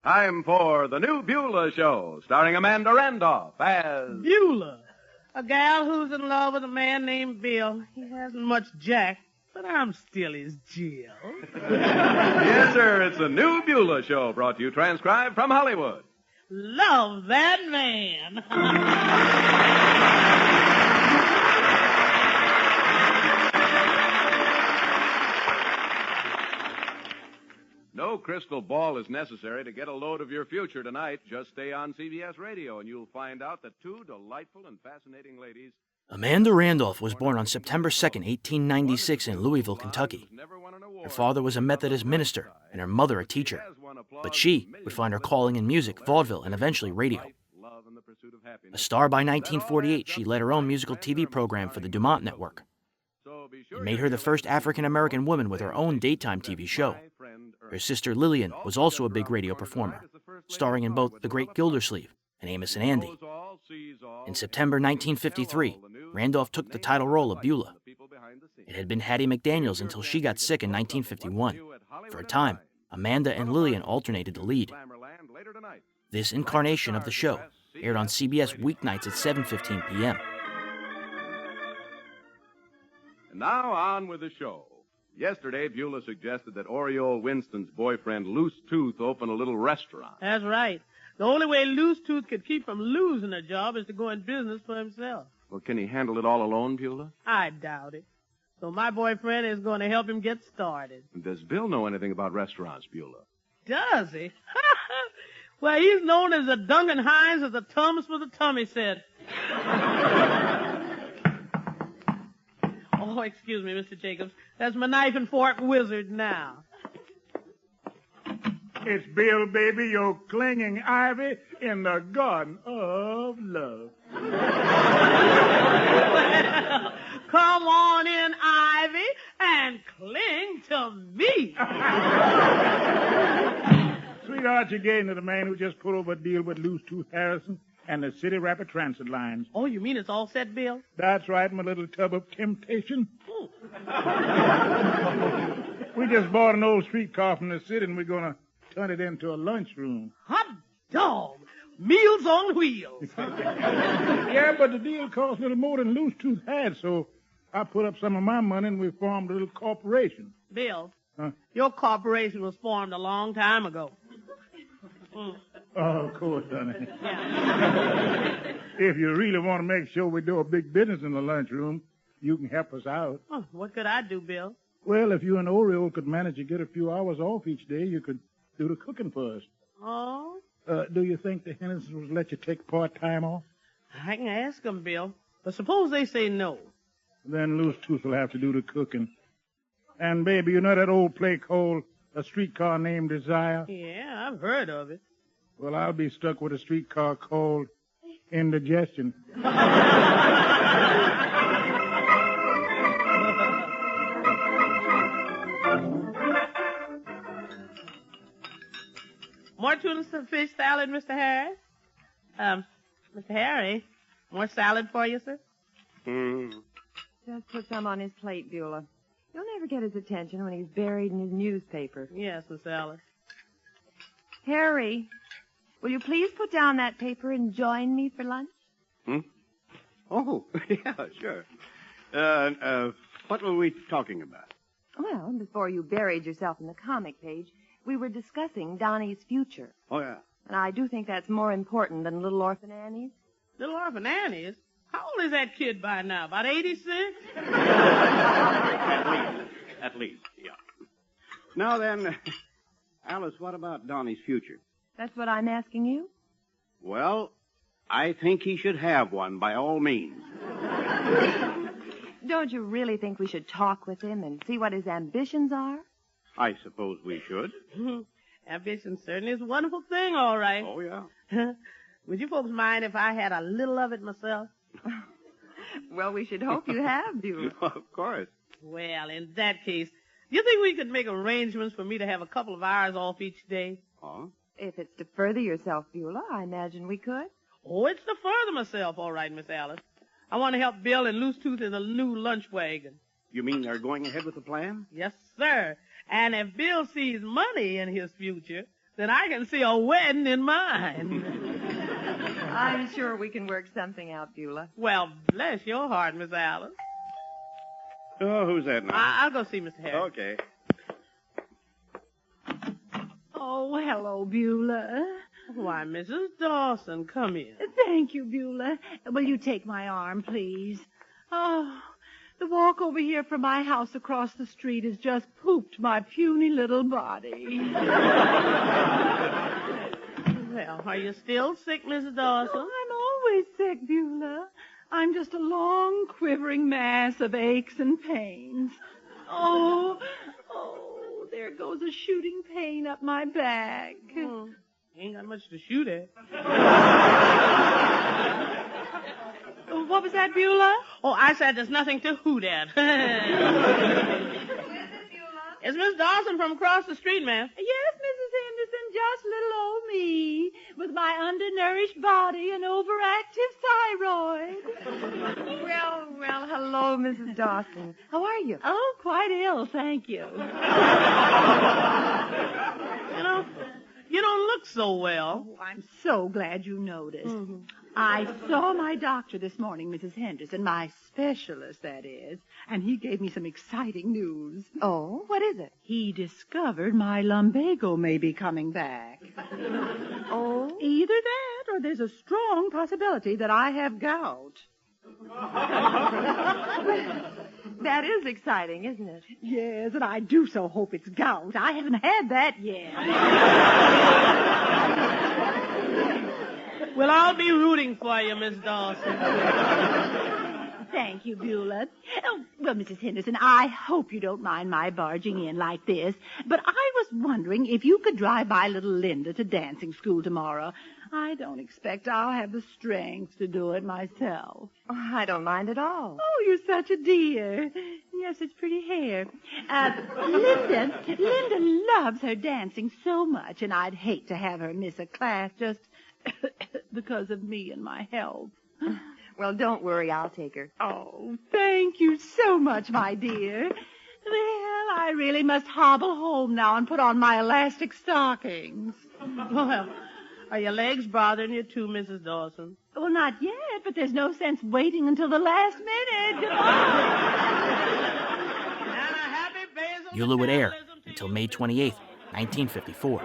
Time for the new Beulah Show, starring Amanda Randolph as... Beulah, a gal who's in love with a man named Bill. He hasn't much jack, but I'm still his Jill. Yes, sir, it's the new Beulah Show, brought to you transcribed from Hollywood. Love that man. No crystal ball is necessary to get a load of your future tonight. Just stay on CBS Radio and you'll find out that two delightful and fascinating ladies... Amanda Randolph was born on September 2nd, 1896 in Louisville, Kentucky. Her father was a Methodist minister and her mother a teacher. But she would find her calling in music, vaudeville, and eventually radio. A star by 1948, she led her own musical TV program for the DuMont network. It made her the first African-American woman with her own daytime TV show. Her sister Lilian was also a big radio performer, starring in both The Great Gildersleeve and Amos and Andy. In September 1953, Randolph took the title role of Beulah. It had been Hattie McDaniel's until she got sick in 1951. For a time, Amanda and Lilian alternated the lead. This incarnation of the show aired on CBS weeknights at 7:15 p.m. And now on with the show. Yesterday, Beulah suggested that Oriole Winston's boyfriend, Loose Tooth, open a little restaurant. That's right. The only way Loose Tooth could keep from losing a job is to go in business for himself. Well, can he handle it all alone, Beulah? I doubt it. So my boyfriend is going to help him get started. Does Bill know anything about restaurants, Beulah? Does he? Well, he's known as the Duncan Hines of the Tums for the Tummy Set. Oh, excuse me, Mr. Jacobs. That's my knife and fork wizard now. It's Bill, baby, your clinging ivy in the garden of love. Well, come on in, Ivy, and cling to me. Sweetheart, you gave to the man who just put over a deal with Loose Tooth Harrison and the City Rapid Transit lines. Oh, you mean it's all set, Bill? That's right, my little tub of temptation. We just bought an old streetcar from the city, and we're going to turn it into a lunchroom. Hot dog! Meals on wheels. Yeah, but the deal cost a little more than Loose Tooth had, so I put up some of my money, and we formed a little corporation. Bill, your corporation was formed a long time ago. Oh, of course, honey. Yeah. If you really want to make sure we do a big business in the lunchroom, you can help us out. Oh, what could I do, Bill? Well, if you and Oriole could manage to get a few hours off each day, you could do the cooking for us. Oh? Do you think the Hendersons would let you take part-time off? I can ask them, Bill. But suppose they say no. Then Loose Tooth will have to do the cooking. And, baby, you know that old play called A Streetcar Named Desire? Yeah, I've heard of it. Well, I'll be stuck with a streetcar called Indigestion. More tuna fish salad, Mr. Harris? Mr. Harry, more salad for you, sir? Just put some on his plate, Beulah. You'll never get his attention when he's buried in his newspaper. Yes, Miss Alice. Harry, will you please put down that paper and join me for lunch? Oh, yeah, sure. What were we talking about? Well, before you buried yourself in the comic page, we were discussing Donnie's future. Oh, yeah. And I do think that's more important than Little Orphan Annie's. Little Orphan Annie's? How old is that kid by now? About 86? At least, yeah. Now then, Alice, what about Donnie's future? That's what I'm asking you? Well, I think he should have one, by all means. Don't you really think we should talk with him and see what his ambitions are? I suppose we should. Ambition certainly is a wonderful thing, all right. Oh, yeah. Would you folks mind if I had a little of it myself? Well, we should hope you have, Beulah. Of course. Well, in that case, do you think we could make arrangements for me to have a couple of hours off each day? Oh? If it's to further yourself, Beulah, I imagine we could. Oh, it's to further myself, all right, Miss Alice. I want to help Bill and Loose Tooth in the new lunch wagon. You mean they're going ahead with the plan? Yes, sir. And if Bill sees money in his future, then I can see a wedding in mine. I'm sure we can work something out, Beulah. Well, bless your heart, Miss Alice. Oh, who's that now? I'll go see Mr. Harris. Okay. Oh, hello, Beulah. Why, Mrs. Dawson, come in. Thank you, Beulah. Will you take my arm, please? Oh, the walk over here from my house across the street has just pooped my puny little body. Well, are you still sick, Mrs. Dawson? Oh, I'm always sick, Beulah. I'm just a long, quivering mass of aches and pains. Oh, there goes a shooting pain up my back. Ain't got much to shoot at. What was that, Beulah? Oh, I said there's nothing to hoot at. It's Miss Dawson from across the street, ma'am. Yes, Mrs. Henderson, just little old me, with my undernourished body and overactive thyroid. Well, hello, Mrs. Dawson. How are you? Oh, quite ill, thank you. You don't look so well. Oh, I'm so glad you noticed. Mm-hmm. I saw my doctor this morning, Mrs. Henderson, my specialist, that is, and he gave me some exciting news. Oh, what is it? He discovered my lumbago may be coming back. Oh? Either that or there's a strong possibility that I have gout. That is exciting, isn't it? Yes, and I do so hope it's gout. I haven't had that yet. Well, I'll be rooting for you, Miss Dawson. Thank you, Beulah. Oh, well, Mrs. Henderson, I hope you don't mind my barging in like this, but I was wondering if you could drive by little Linda to dancing school tomorrow. I don't expect I'll have the strength to do it myself. Oh, I don't mind at all. Oh, you're such a dear. Yes, it's pretty hair. Linda loves her dancing so much, and I'd hate to have her miss a class just because of me and my health. Well, don't worry, I'll take her. Oh, thank you so much, my dear. Well, I really must hobble home now and put on my elastic stockings. Well, are your legs bothering you too, Mrs. Dawson? Well, not yet, but there's no sense waiting until the last minute. Goodbye. Beulah would air until May 28, 1954.